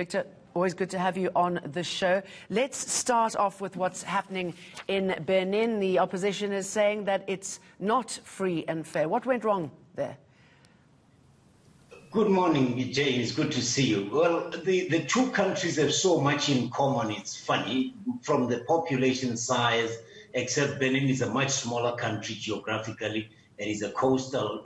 Victor, always good to have you on the show. Let's start off with what's happening in Benin. The opposition is saying that it's not free and fair. What went wrong there? Good morning, Jane. It's good to see you. Well, the two countries have so much in common. It's funny, from the population size, except Benin is a much smaller country geographically and is a coastal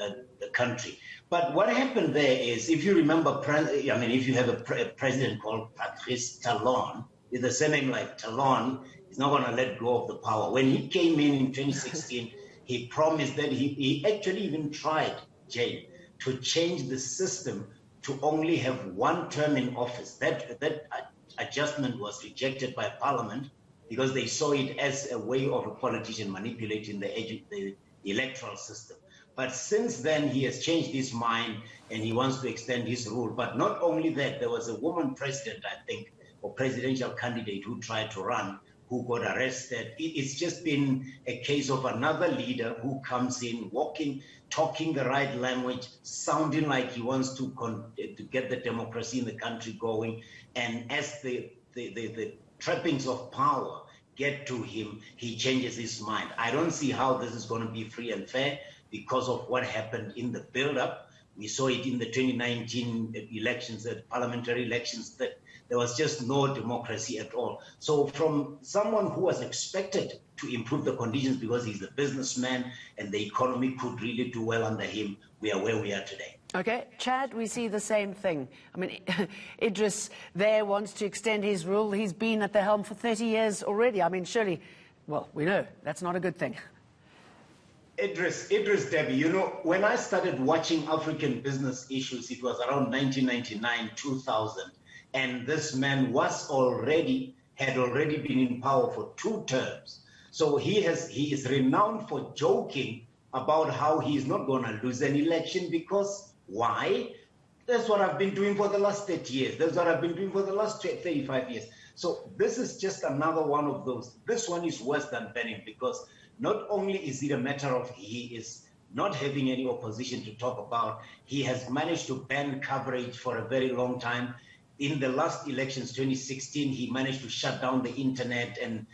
country. But what happened there is, if you remember, if you have a president called Patrice Talon, with a surname like Talon, he's not going to let go of the power. When he came in 2016, he promised that he actually even tried, Jane, to change the system to only have one term in office. That adjustment was rejected by Parliament because they saw it as a way of a politician manipulating the electoral system. But since then, he has changed his mind and he wants to extend his rule. But not only that, there was a woman president, I think, or presidential candidate who tried to run, who got arrested. It's just been a case of another leader who comes in, talking the right language, sounding like he wants to get the democracy in the country going. And as the trappings of power get to him, he changes his mind. I don't see how this is going to be free and fair because of what happened in the build-up. We saw it in the 2019 elections, the parliamentary elections, that there was just no democracy at all. So from someone who was expected to improve the conditions because he's a businessman and the economy could really do well under him, we are where we are today. Okay, Chad, we see the same thing. I mean, Idriss there wants to extend his rule. He's been at the helm for 30 years already. I mean, surely, well, we know that's not a good thing. Idriss Deby, you know, when I started watching African business issues, it was around 1999, 2000, and this man had already been in power for 2 terms. So he is renowned for joking about how he's not going to lose an election because why? That's what I've been doing for the last 30 years. That's what I've been doing for the last 35 years. So this is just another one of those. This one is worse than Benin because not only is it a matter of he is not having any opposition to talk about, he has managed to ban coverage for a very long time. In the last elections, 2016, he managed to shut down the internet and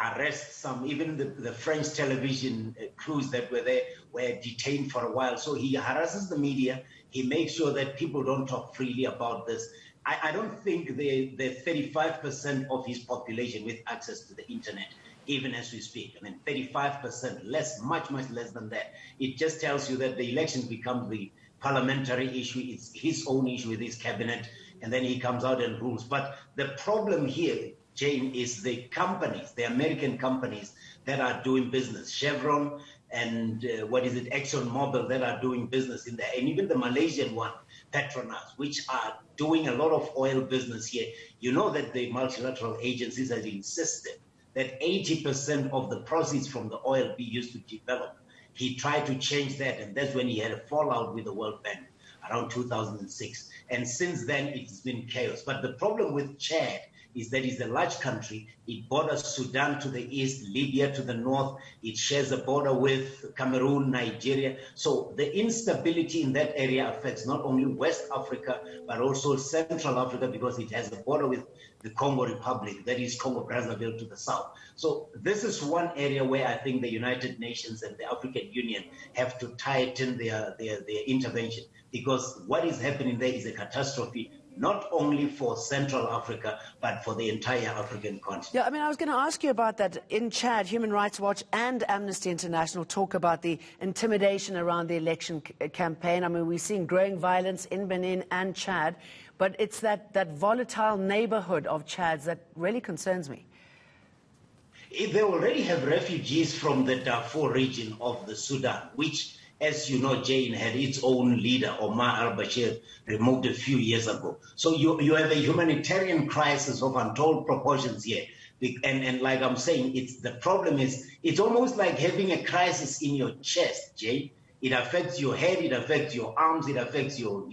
arrest some, even the French television crews that were there were detained for a while. So he harasses the media. He makes sure that people don't talk freely about this. I don't think the 35% of his population with access to the internet, even as we speak. I mean, 35% less, much less than that. It just tells you that the elections become the parliamentary issue. It's his own issue with his cabinet, and then he comes out and rules. But the problem here, Jane, is the companies, the American companies that are doing business, Chevron and ExxonMobil, that are doing business in there, and even the Malaysian one, Petronas, which are doing a lot of oil business here. You know that the multilateral agencies have insisted that 80% of the proceeds from the oil be used to develop. He tried to change that, and that's when he had a fallout with the World Bank around 2006. And since then, it's been chaos. But the problem with Chad is that it's a large country. It borders Sudan to the east, Libya to the north. It shares a border with Cameroon, Nigeria. So the instability in that area affects not only West Africa, but also Central Africa because it has a border with the Congo Republic, that is Congo-Brazzaville to the south. So this is one area where I think the United Nations and the African Union have to tighten their intervention because what is happening there is a catastrophe, not only for Central Africa, but for the entire African continent. Yeah, I mean, I was going to ask you about that. In Chad, Human Rights Watch and Amnesty International talk about the intimidation around the election campaign. I mean, we're seeing growing violence in Benin and Chad, but it's that volatile neighborhood of Chad that really concerns me. They already have refugees from the Darfur region of the Sudan, which, as you know, Jane, had its own leader, Omar al-Bashir, removed a few years ago. So you have a humanitarian crisis of untold proportions here. And like I'm saying, the problem is, it's almost like having a crisis in your chest, Jane. It affects your head, it affects your arms, it affects your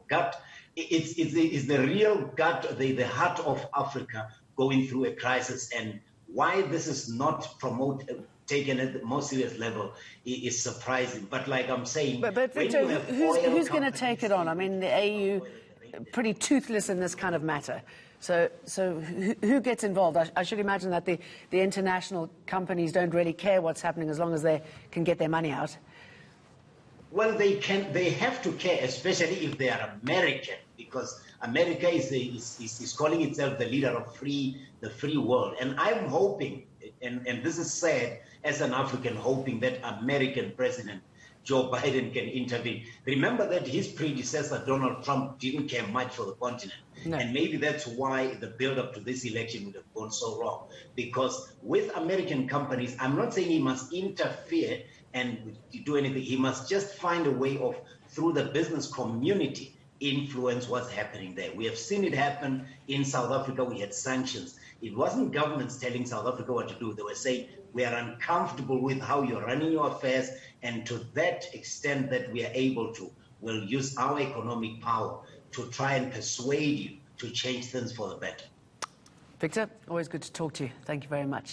gut. It's the real gut, the heart of Africa going through a crisis. And why this is not taken at the most serious level is surprising. But like I'm saying, but Victor, who's going to take it on? I mean, the AU, pretty toothless in this kind of matter. So who gets involved? I should imagine that the international companies don't really care what's happening as long as they can get their money out. Well, they have to care, especially if they are American, because America is calling itself the leader of the free world. And I'm hoping, and this is sad as an African, hoping that American President Joe Biden can intervene. Remember that his predecessor, Donald Trump, didn't care much for the continent. No. And maybe that's why the build-up to this election would have gone so wrong. Because with American companies, I'm not saying he must interfere and do anything. He must just find a way of, through the business community, influence what's happening there. We have seen it happen in South Africa. We had sanctions. It wasn't governments telling South Africa what to do. They were saying, we are uncomfortable with how you're running your affairs, and to that extent that we are able to, we'll use our economic power to try and persuade you to change things for the better. Victor, always good to talk to you. Thank you very much.